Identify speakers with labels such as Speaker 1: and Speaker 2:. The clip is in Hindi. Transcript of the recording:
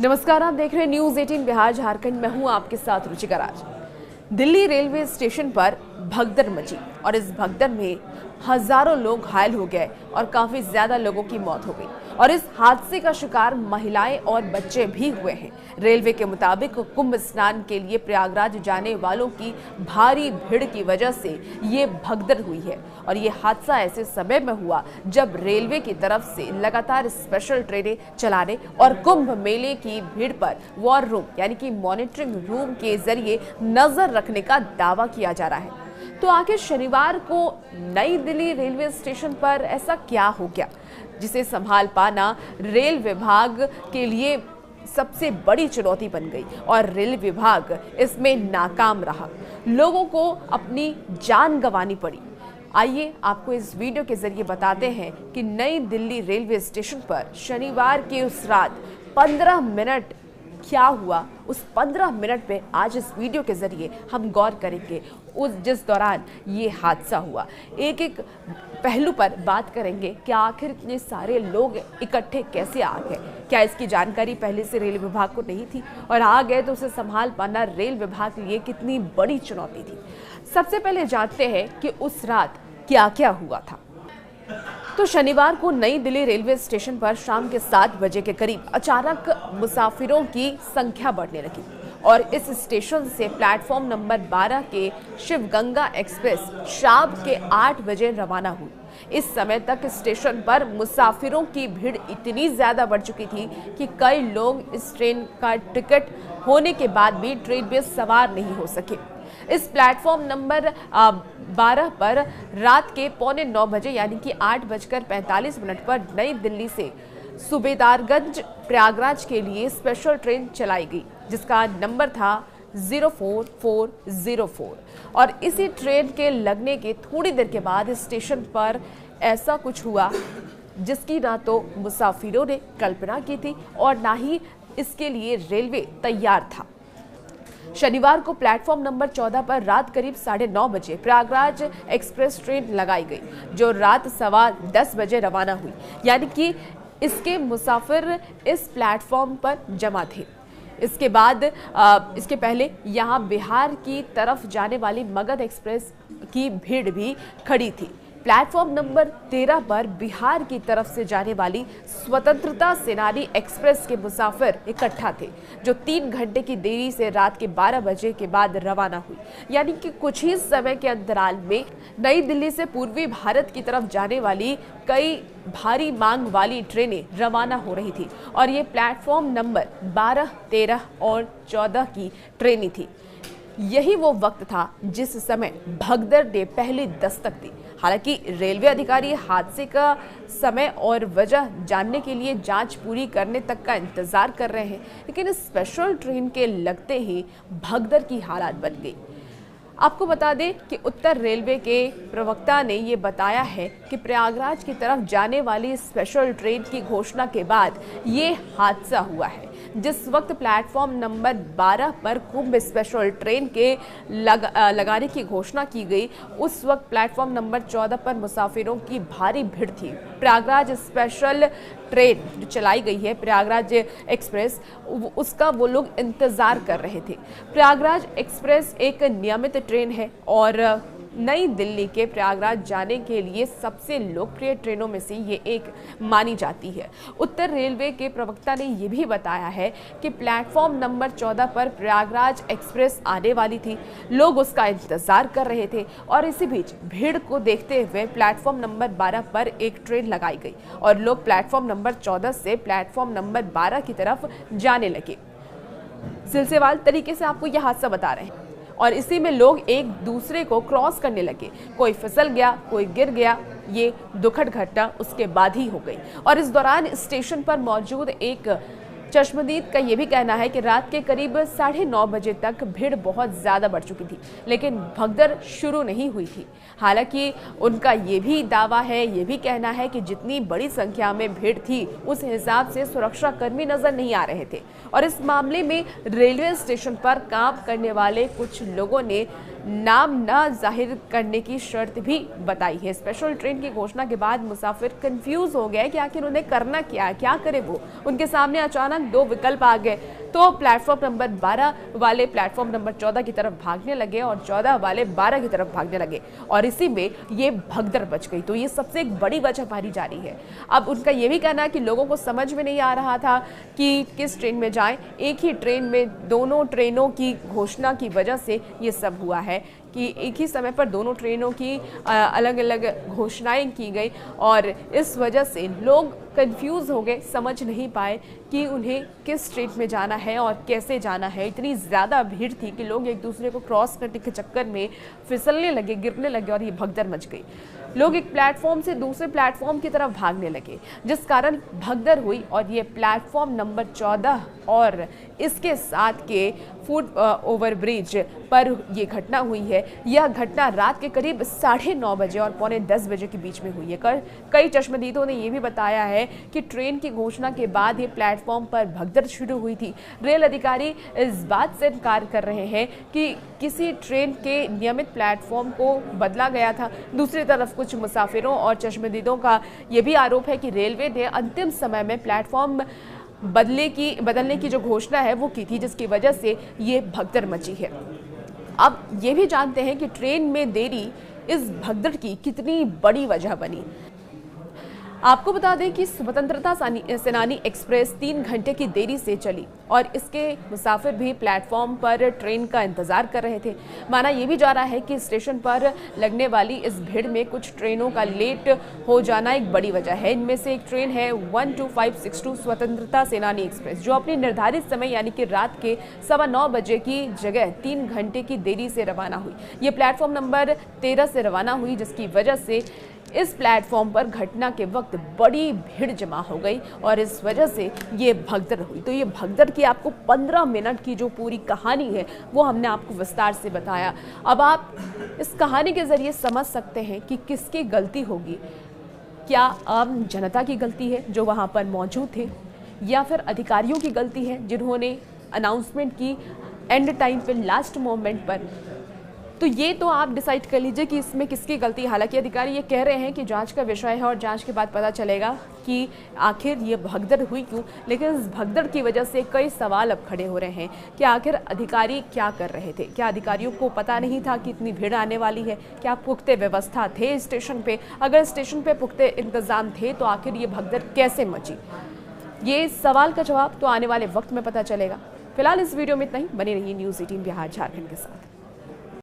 Speaker 1: नमस्कार, आप देख रहे हैं न्यूज 18 बिहार झारखंड। मैं हूं आपके साथ रुचिका राज। दिल्ली रेलवे स्टेशन पर भगदड़ मची और इस भगदड़ में हजारों लोग घायल हो गए और काफी ज्यादा लोगों की मौत हो गई और इस हादसे का शिकार महिलाएं और बच्चे भी हुए हैं। रेलवे के मुताबिक कुंभ स्नान के लिए प्रयागराज जाने वालों की भारी भीड़ की वजह से ये भगदड़ हुई है और ये हादसा ऐसे समय में हुआ जब रेलवे की तरफ से लगातार स्पेशल ट्रेनें चलाने और कुंभ मेले की भीड़ पर वॉर रूम यानी कि मॉनिटरिंग रूम के जरिए नजर रखने का दावा किया जा रहा है। तो आखिर शनिवार को नई दिल्ली रेलवे स्टेशन पर ऐसा क्या हो गया जिसे संभाल पाना रेल विभाग के लिए सबसे बड़ी चुनौती बन गई और रेल विभाग इसमें नाकाम रहा। लोगों को अपनी जान गंवानी पड़ी। आइए आपको इस वीडियो के जरिए बताते हैं कि नई दिल्ली रेलवे स्टेशन पर शनिवार की उस रात 15 मिनट क्या हुआ। उस 15 मिनट में आज इस वीडियो के जरिए हम गौर करेंगे उस जिस दौरान ये हादसा हुआ। एक एक पहलू पर बात करेंगे कि आखिर इतने सारे लोग इकट्ठे कैसे आ गए। क्या इसकी जानकारी पहले से रेल विभाग को नहीं थी और आ गए तो उसे संभाल पाना रेल विभाग के लिए कितनी बड़ी चुनौती थी। सबसे पहले जानते हैं कि उस रात क्या क्या हुआ था। तो शनिवार को नई दिल्ली रेलवे स्टेशन पर शाम के 7 बजे के करीब अचानक मुसाफिरों की संख्या बढ़ने लगी और इस स्टेशन से प्लेटफॉर्म नंबर 12 के शिव गंगा एक्सप्रेस शाम के 8 बजे रवाना हुई। इस समय तक स्टेशन पर मुसाफिरों की भीड़ इतनी ज्यादा बढ़ चुकी थी कि कई लोग इस ट्रेन का टिकट होने के बाद भी ट्रेन में सवार नहीं हो सके। इस प्लेटफॉर्म नंबर 12 पर रात के 8:45 बजे यानी कि 8:45 पर नई दिल्ली से सूबेदारगंज प्रयागराज के लिए स्पेशल ट्रेन चलाई गई जिसका नंबर था 04404 और इसी ट्रेन के लगने के थोड़ी देर के बाद स्टेशन पर ऐसा कुछ हुआ जिसकी ना तो मुसाफिरों ने कल्पना की थी और ना ही इसके लिए रेलवे तैयार था। शनिवार को प्लेटफॉर्म नंबर 14 पर रात करीब 9:30 बजे प्रयागराज एक्सप्रेस ट्रेन लगाई गई जो रात 10:15 बजे रवाना हुई, यानी कि इसके मुसाफिर इस प्लेटफॉर्म पर जमा थे। इसके बाद इसके पहले यहां बिहार की तरफ जाने वाली मगध एक्सप्रेस की भीड़ भी खड़ी थी। प्लेटफॉर्म नंबर 13 पर बिहार की तरफ से जाने वाली स्वतंत्रता सेनानी एक्सप्रेस के मुसाफिर इकट्ठा थे जो 3 घंटे की देरी से रात के 12 बजे के बाद रवाना हुई, यानी कि कुछ ही समय के अंतराल में नई दिल्ली से पूर्वी भारत की तरफ जाने वाली कई भारी मांग वाली ट्रेनें रवाना हो रही थी और ये प्लेटफॉर्म नंबर 12, 13 और 14 की ट्रेनें थी। यही वो वक्त था जिस समय भगदड़ ने पहली दस्तक दी। हालांकि रेलवे अधिकारी हादसे का समय और वजह जानने के लिए जांच पूरी करने तक का इंतजार कर रहे हैं, लेकिन इस स्पेशल ट्रेन के लगते ही भगदड़ की हालत बन गई। आपको बता दें कि उत्तर रेलवे के प्रवक्ता ने ये बताया है कि प्रयागराज की तरफ जाने वाली स्पेशल ट्रेन की घोषणा के बाद ये हादसा हुआ है। जिस वक्त प्लेटफॉर्म नंबर 12 पर कुंभ स्पेशल ट्रेन के लगाने की घोषणा की गई, उस वक्त प्लेटफॉर्म नंबर 14 पर मुसाफिरों की भारी भीड़ थी। प्रयागराज स्पेशल ट्रेन जो चलाई गई है प्रयागराज एक्सप्रेस, उसका वो लोग इंतजार कर रहे थे। प्रयागराज एक्सप्रेस एक नियमित ट्रेन है और नई दिल्ली के प्रयागराज जाने के लिए सबसे लोकप्रिय ट्रेनों में से ये एक मानी जाती है। उत्तर रेलवे के प्रवक्ता ने यह भी बताया है कि प्लेटफॉर्म नंबर 14 पर प्रयागराज एक्सप्रेस आने वाली थी, लोग उसका इंतजार कर रहे थे और इसी बीच भीड़ को देखते हुए प्लेटफॉर्म नंबर 12 पर एक ट्रेन लगाई गई और लोग प्लेटफॉर्म नंबर 14 से प्लेटफॉर्म नंबर 12 की तरफ जाने लगे। सिलसिलेवार तरीके से आपको यह हादसा बता रहे हैं और इसी में लोग एक दूसरे को क्रॉस करने लगे। कोई फिसल गया, कोई गिर गया। ये दुखद घटना उसके बाद ही हो गई और इस दौरान स्टेशन पर मौजूद एक चश्मदीद का ये भी कहना है कि रात के करीब 9:30 बजे तक भीड़ बहुत ज़्यादा बढ़ चुकी थी, लेकिन भगदड़ शुरू नहीं हुई थी। हालांकि उनका ये भी दावा है, ये भी कहना है कि जितनी बड़ी संख्या में भीड़ थी उस हिसाब से सुरक्षा कर्मी नजर नहीं आ रहे थे और इस मामले में रेलवे स्टेशन पर काम करने वाले कुछ लोगों ने नाम न जाहिर करने की शर्त भी बताई है। स्पेशल ट्रेन की घोषणा के बाद मुसाफिर कंफ्यूज हो गए कि आखिर उन्हें करना क्या करे वो। उनके सामने अचानक दो विकल्प आ गए, तो प्लेटफॉर्म नंबर 12 वाले प्लेटफॉर्म नंबर 14 की तरफ भागने लगे और 14 वाले 12 की तरफ भागने लगे, और इसी में ये भगदड़ मच गई। तो ये सबसे एक बड़ी वजह मानी जा रही है। अब उनका ये भी कहना है कि लोगों को समझ में नहीं आ रहा था कि किस ट्रेन में जाएं। एक ही ट्रेन में दोनों ट्रेनों की घोषणा की वजह से ये सब हुआ है कि एक ही समय पर दोनों ट्रेनों की अलग अलग घोषणाएं की गई, और इस वजह से लोग कंफ्यूज हो गए, समझ नहीं पाए कि उन्हें किस ट्रेन में जाना है और कैसे जाना है। इतनी ज़्यादा भीड़ थी कि लोग एक दूसरे को क्रॉस करने के चक्कर में फिसलने लगे, गिरने लगे, और ये भगदड़ मच गई। लोग एक प्लेटफॉर्म से दूसरे प्लेटफॉर्म की तरफ भागने लगे, जिस कारण भगदड़ हुई, और ये प्लेटफॉर्म नंबर 14 और इसके साथ के फुट ओवर ब्रिज पर ये घटना हुई है। यह घटना रात के करीब 9:30 बजे और 9:45 बजे के बीच में हुई है। कई चश्मदीदों ने यह भी बताया है कि ट्रेन की घोषणा के बाद ये प्लेटफॉर्म पर भगदड़ शुरू हुई थी। रेल अधिकारी इस बात से इनकार कर रहे हैं कि किसी ट्रेन के नियमित प्लेटफॉर्म को बदला गया था। दूसरी तरफ कुछ मुसाफिरों और चश्मदीदों का यह भी आरोप है कि रेलवे ने अंतिम समय में प्लेटफॉर्म बदलने की जो घोषणा है वो की थी, जिसकी वजह से ये भगदड़ मची है। अब ये भी जानते हैं कि ट्रेन में देरी इस भगदड़ की कितनी बड़ी वजह बनी। आपको बता दें कि स्वतंत्रता सेनानी एक्सप्रेस 3 घंटे की देरी से चली, और इसके मुसाफिर भी प्लेटफॉर्म पर ट्रेन का इंतजार कर रहे थे। माना यह भी जा रहा है कि स्टेशन पर लगने वाली इस भीड़ में कुछ ट्रेनों का लेट हो जाना एक बड़ी वजह है। इनमें से एक ट्रेन है 12562 स्वतंत्रता सेनानी एक्सप्रेस, जो अपनी निर्धारित समय यानी कि रात के 9:15 बजे की जगह 3 घंटे की देरी से रवाना हुई। ये प्लेटफॉर्म नंबर 13 से रवाना हुई, जिसकी वजह से इस प्लेटफॉर्म पर घटना के वक्त बड़ी भीड़ जमा हो गई, और इस वजह से ये भगदड़ हुई। तो ये भगदड़ की आपको 15 मिनट की जो पूरी कहानी है वो हमने आपको विस्तार से बताया। अब आप इस कहानी के जरिए समझ सकते हैं कि किसकी गलती होगी। क्या आम जनता की गलती है जो वहाँ पर मौजूद थे, या फिर अधिकारियों की गलती है जिन्होंने अनाउंसमेंट की एंड टाइम पे, लास्ट मोमेंट पर। तो ये तो आप डिसाइड कर लीजिए कि इसमें किसकी गलती। हालांकि अधिकारी ये कह रहे हैं कि जांच का विषय है और जांच के बाद पता चलेगा कि आखिर ये भगदड़ हुई क्यों, लेकिन इस भगदड़ की वजह से कई सवाल अब खड़े हो रहे हैं कि आखिर अधिकारी क्या कर रहे थे। क्या अधिकारियों को पता नहीं था कि इतनी भीड़ आने वाली है? क्या पुख्ते व्यवस्था थे स्टेशन पे? अगर स्टेशन पे पुख्ते इंतजाम थे तो आखिर ये भगदड़ कैसे मची? ये सवाल का जवाब तो आने वाले वक्त में पता चलेगा। फिलहाल इस वीडियो में इतना ही। बने रहिए न्यूज़ 18 बिहार झारखंड के साथ।